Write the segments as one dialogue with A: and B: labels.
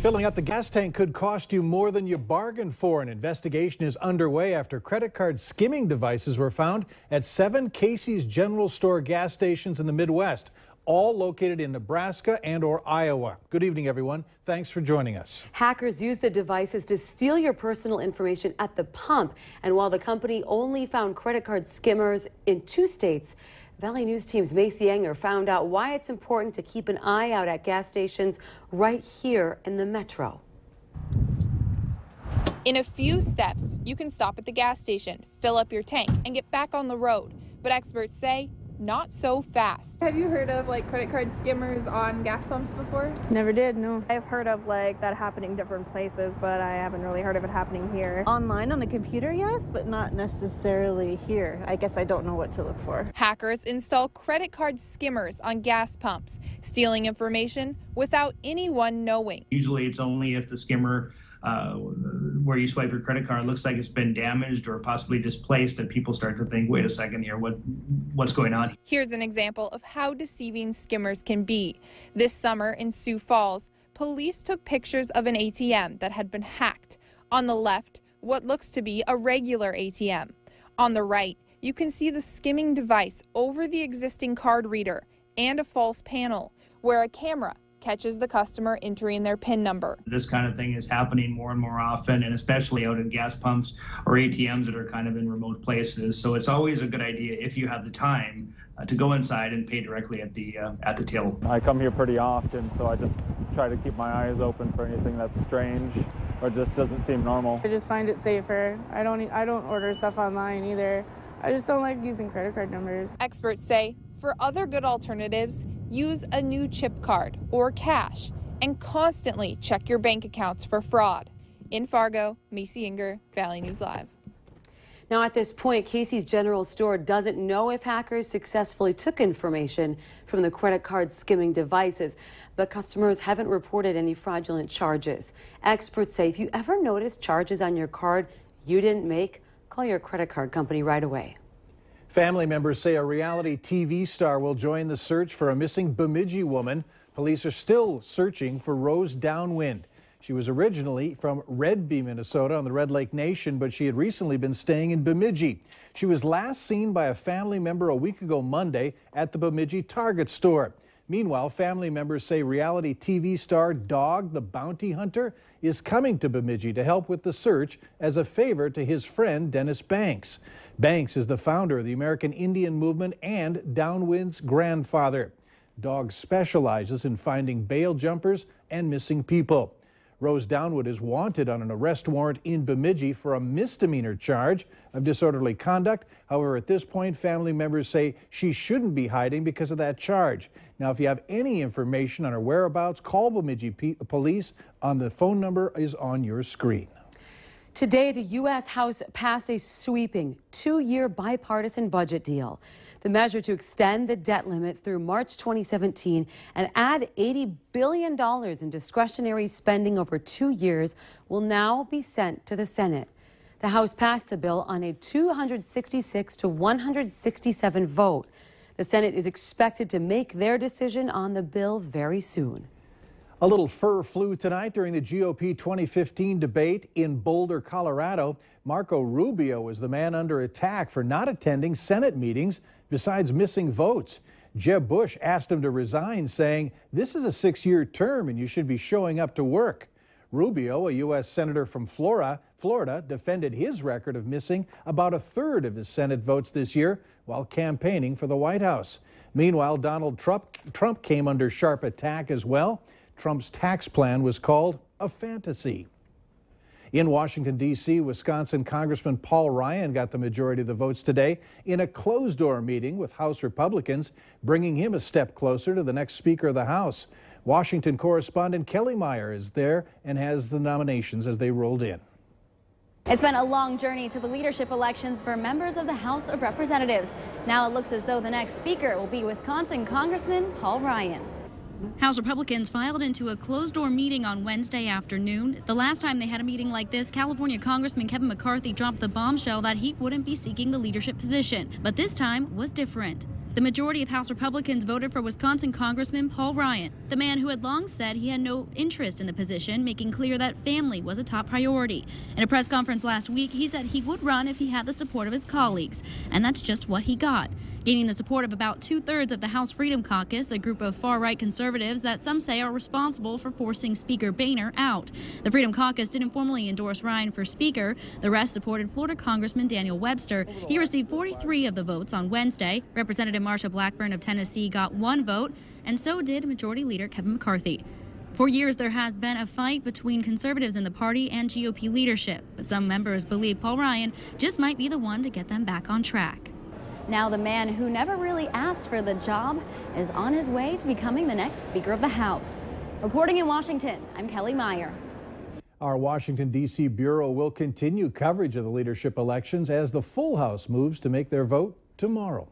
A: Filling up the gas tank could cost you more than you bargained for. An investigation is underway after credit card skimming devices were found at 7 Casey's General Store gas stations in the Midwest, all located in Nebraska and/or Iowa. Good evening, everyone. Thanks for joining us.
B: Hackers use the devices to steal your personal information at the pump. And while the company only found credit card skimmers in 2 states, Valley News Team's Macy Enger found out why it's important to keep an eye out at gas stations right here in the metro.
C: In a few steps, you can stop at the gas station, fill up your tank, and get back on the road. But experts say, not so fast.
D: Have you heard of credit card skimmers on gas pumps before?
E: Never did, no.
F: I've heard of that happening different places, but I haven't really heard of it happening here.
E: Online on the computer, yes, but not necessarily here. I guess I don't know what to look for.
C: Hackers install credit card skimmers on gas pumps, stealing information without anyone knowing.
G: Usually it's only if the skimmer where you swipe your credit card looks like it's been damaged or possibly displaced that people start to think, wait a second here, what's going on?
C: Here's an example of how deceiving skimmers can be. This summer in Sioux Falls, police took pictures of an ATM that had been hacked. On the left, what looks to be a regular ATM. On the right, you can see the skimming device over the existing card reader and a false panel where a camera catches the customer entering their PIN number.
G: This kind of thing is happening more and more often, and especially out at gas pumps or ATMs that are kind of in remote places. So it's always a good idea, if you have the time, to go inside and pay directly at the till.
H: I come here pretty often, so I just try to keep my eyes open for anything that's strange or just doesn't seem normal.
E: I just find it safer. I don't order stuff online either. I just don't like using credit card numbers.
C: Experts say for other good alternatives, use a new chip card or cash and constantly check your bank accounts for fraud. In Fargo, Macy Enger, Valley News Live.
B: Now at this point, Casey's General Store doesn't know if hackers successfully took information from the credit card skimming devices, but customers haven't reported any fraudulent charges. Experts say if you ever notice charges on your card you didn't make, call your credit card company right away.
A: Family members say a reality TV star will join the search for a missing Bemidji woman. Police are still searching for Rose Downwind. She was originally from Red Bee, Minnesota on the Red Lake Nation, but she had recently been staying in Bemidji. She was last seen by a family member a week ago Monday at the Bemidji Target store. Meanwhile, family members say reality TV star Dog the Bounty Hunter is coming to Bemidji to help with the search as a favor to his friend Dennis Banks. Banks is the founder of the American Indian Movement and Downwind's grandfather. Dog specializes in finding bail jumpers and missing people. Rose Downwood is wanted on an arrest warrant in Bemidji for a misdemeanor charge of disorderly conduct. However, at this point, family members say she shouldn't be hiding because of that charge. Now, if you have any information on her whereabouts, call Bemidji police. The phone number is on your screen.
B: Today, the U.S. House passed a sweeping 2-year bipartisan budget deal. The measure to extend the debt limit through March 2017 and add $80 billion in discretionary spending over 2 years will now be sent to the Senate. The House passed the bill on a 266 to 167 vote. The Senate is expected to make their decision on the bill very soon.
A: A little fur flew tonight during the GOP 2015 debate in Boulder, Colorado. Marco Rubio was the man under attack for not attending Senate meetings besides missing votes. Jeb Bush asked him to resign, saying, "This is a 6-year term and you should be showing up to work." Rubio, a U.S. Senator from Florida, defended his record of missing about 1/3 of his Senate votes this year while campaigning for the White House. Meanwhile, Donald Trump came under sharp attack as well. Trump's tax plan was called a fantasy. In Washington, D.C., Wisconsin Congressman Paul Ryan got the majority of the votes today in a closed-door meeting with House Republicans, bringing him a step closer to the next Speaker of the House. Washington correspondent Kelly Meyer is there and has the nominations as they rolled in.
I: It's been a long journey to the leadership elections for members of the House of Representatives. Now it looks as though the next Speaker will be Wisconsin Congressman Paul Ryan.
J: House Republicans filed into a closed-door meeting on Wednesday afternoon. The last time they had a meeting like this, California Congressman Kevin McCarthy dropped the bombshell that he wouldn't be seeking the leadership position. But this time was different. The majority of House Republicans voted for Wisconsin Congressman Paul Ryan, the man who had long said he had no interest in the position, making clear that family was a top priority. In a press conference last week, he said he would run if he had the support of his colleagues, and that's just what he got. Gaining the support of about 2/3 of the House Freedom Caucus, a group of far-right conservatives that some say are responsible for forcing Speaker Boehner out. The Freedom Caucus didn't formally endorse Ryan for Speaker. The rest supported Florida Congressman Daniel Webster. He received 43 of the votes on Wednesday. Representative Marsha Blackburn of Tennessee got 1 vote, and so did Majority Leader Kevin McCarthy. For years, there has been a fight between conservatives in the party and GOP leadership, but some members believe Paul Ryan just might be the one to get them back on track.
I: Now the man who never really asked for the job is on his way to becoming the next Speaker of the House. Reporting in Washington, I'm Kelly Meyer.
A: Our Washington, D.C. Bureau will continue coverage of the leadership elections as the full House moves to make their vote tomorrow.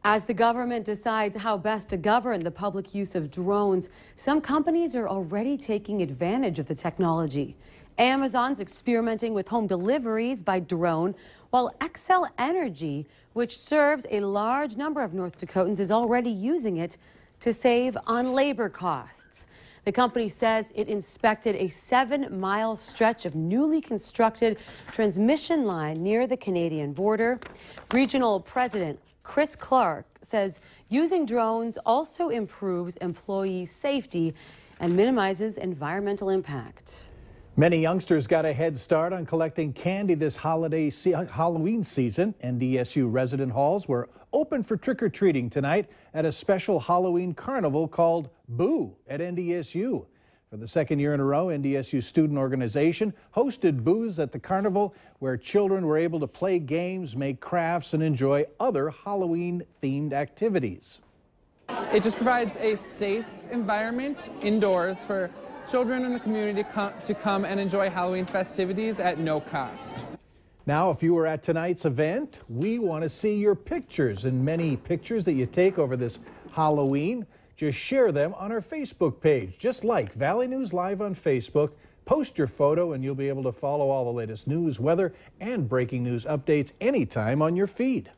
B: As the government decides how best to govern the public use of drones, some companies are already taking advantage of the technology. Amazon's experimenting with home deliveries by drone, while Xcel Energy, which serves a large number of North Dakotans, is already using it to save on labor costs. The company says it inspected a 7-mile stretch of newly constructed transmission line near the Canadian border. Regional President Chris Clark says using drones also improves employee safety and minimizes environmental impact.
A: Many youngsters got a head start on collecting candy this Halloween season. NDSU resident halls were open for trick-or-treating tonight at a special Halloween carnival called Boo at NDSU. For the second year in a row, NDSU student organization hosted Boos at the carnival, where children were able to play games, make crafts, and enjoy other Halloween-themed activities.
K: It just provides a safe environment indoors for children in the community to come and enjoy Halloween festivities at no cost.
A: Now, if you were at tonight's event, we want to see your pictures, and many pictures that you take over this Halloween. Just share them on our Facebook page. Just like Valley News Live on Facebook, post your photo and you'll be able to follow all the latest news, weather, and breaking news updates anytime on your feed.